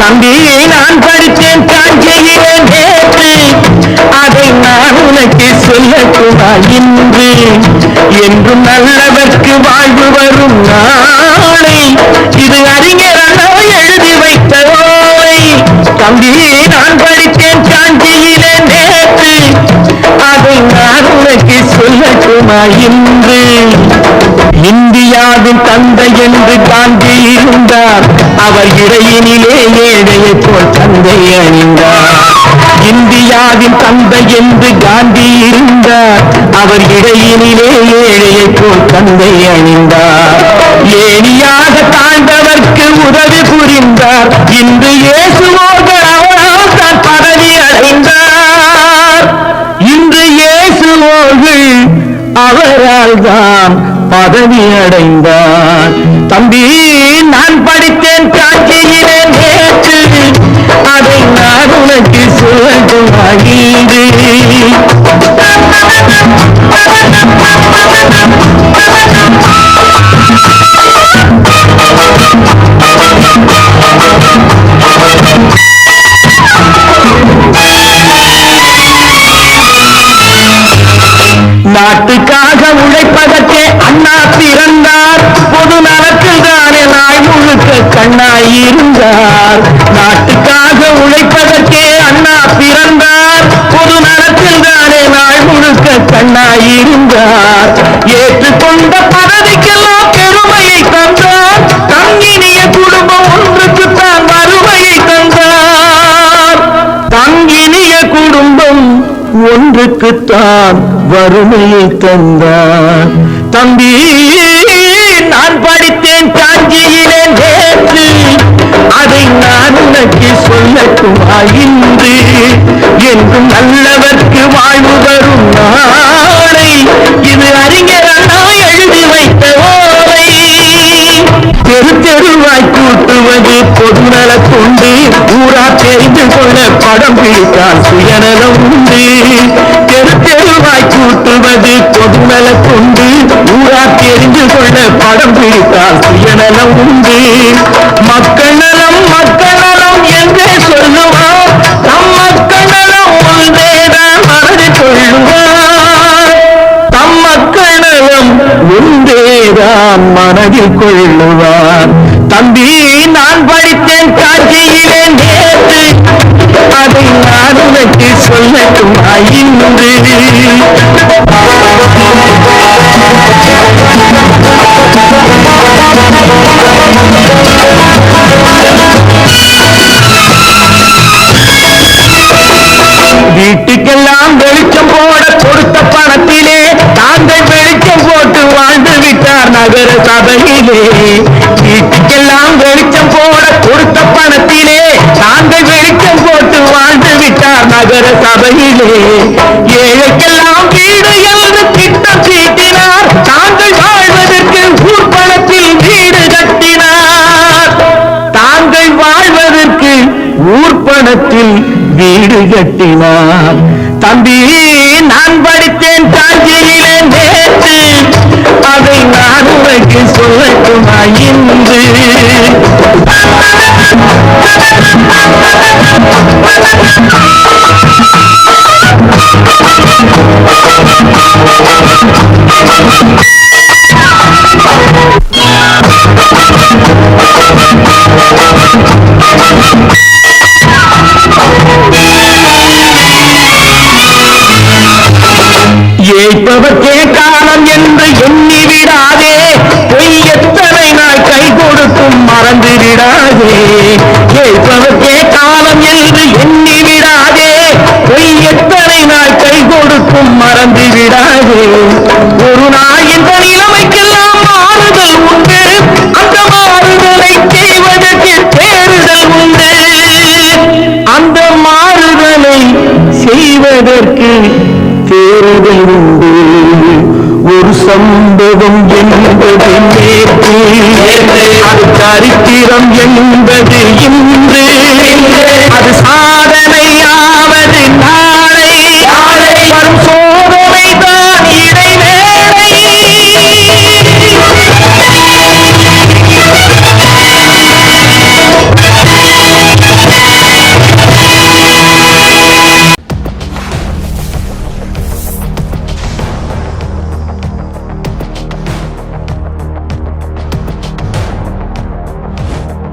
தம்பி நான் படித்தேன் காஞ்சியிலே நேற்று, அதை நான் உனக்கு சொல்லட்டுமா இன்று? என்றும் நல்லவர்க்கு வாழ்வு வரும் நாளை, இது அறிஞர் அண்ணா எழுதி வைத்த ஓலை. தம்பி நான் படித்தேன் காஞ்சியிலே நேற்று, அதை நான் உனக்கு சொல்லட்டுமா இன்று? இந்தியாவின் தந்தை என்று காந்தி இருந்தார், அவர் இடையினிலே ஏழையை போல் தந்தை அணிந்தார். இந்தியாவின் தந்தை என்று காந்தி இருந்தார், அவர் இடையினிலே ஏழையை போல் தந்தை அணிந்தார். ஏணியாக தாழ்ந்தவர்க்கு உதவி புரிந்தார், இன்று இயேசுவோர்கள் அவரால் தான் பதவி அடைந்தார். இன்று இயேசுவோர்கள் அவரால் தான் பதவி அடைந்தார். தம்பி நான் படித்தேன் காஞ்சியிலே நேற்று, அதை நான் உனக்கு சொல்லட்டுமா இன்று? நாட்டுக்காக உழைப்பதற்கே அண்ணா பிறந்தார், பொது நலத்தில் தானே நாய் முழுக்க கண்ணாயிருந்தார். நாட்டுக்காக உழைப்பதற்கே அண்ணா பிறந்தார், பொது நலத்தில் தானே நாய் முழுக்க கண்ணாயிருந்தார். ஏற்றுக்கொண்ட பதவிக்கெல்லாம் பெருமையை தந்தார், தங்கினிய குடும்பம் ஒன்றுக்குத்தான் வறுமையை தந்தார். தங்கினிய குடும்பம் ஒன்றுக்குத்தான் வறுமையை தந்தார். தம்பி நான் படித்தேன் காஞ்சியிலே நேற்று, அதை நான் உனக்கு சொல்லட்டுமா இன்று? என்றும் நல்லவர்க்கு வாழ்வு வரும் நாளை, இது அறிஞர் அண்ணா எழுதி வைத்த ஓலை. தெரு தெருவாய் கூட்டுவது பொதுநலக் கொண்டு, ஊரா தெரிந்து கொள்ள படம் பிடித்தால் சுயநலம் உண்டு. தெரு தெருவாய் கூட்டுவது பொதுநலக் கொண்டு, ஊரா தெரிந்து கொள்ள படம் பிடித்தால் சுயநலம் உண்டு. மக்கள் நலம் என்றே சொல்லுவார், தம் மக்கள் நலம் ஒன்றேதான் மனதில் கொள்ளுவார். தம் மக்கள் நலம் ஒன்றேதான் மனதில் கொள்ளுவார். தம்பி நான் படித்தேன் காஞ்சியிலே நேற்று, அதை நான் உனக்கு சொல்லட்டுமா இன்று? வீட்டுக்கெல்லாம் வெளிச்சம் போட கொடுத்த பணத்திலே தாங்கள் வெளிச்சம் போட்டு வாழ்ந்து விட்டார் நகர சபையிலே. வீட்டுக்கெல்லாம் வெளிச்சம் போட கொடுத்த பணத்திலே தாங்கள் வெளிச்சம் போட்டு வாழ்ந்து விட்டார் நகர சபையிலே. ஏழைக்கெல்லாம் வீடு என்று திட்டம் தீட்டினார், தாங்கள் வாழ்வதற்கு ஊர்பணத்தில் வீடு கட்டினார். தாங்கள் வாழ்வதற்கு ஊர்பணத்தில் வீடு கட்டினார். தம்பி நான் படித்தேன் காஞ்சியிலே நேற்று, அதை நான் உனக்கு சொல்லட்டுமா இன்று? ஏய்ப்பவர்க்கே காலம் என்று எண்ணி விடாதே, பொய் எத்தனை நாள் கை கொடுக்கும் மறந்து விடாதே. ஏய்ப்பவர்க்கே காலம் என்று எண்ணி விடாதே, பொய் எத்தனை நாள் கை கொடுக்கும் மறந்து விடாதே. ஒரு நாள் இந்த நிலைமைக்கெல்லாம் மாறுதல் உண்டு, அந்த மாறுதலை செய்வதற்கு தேறுதல் உண்டு. அந்த மாறுதலை செய்வதற்கு தேறுதல் உண்டு. ஒரு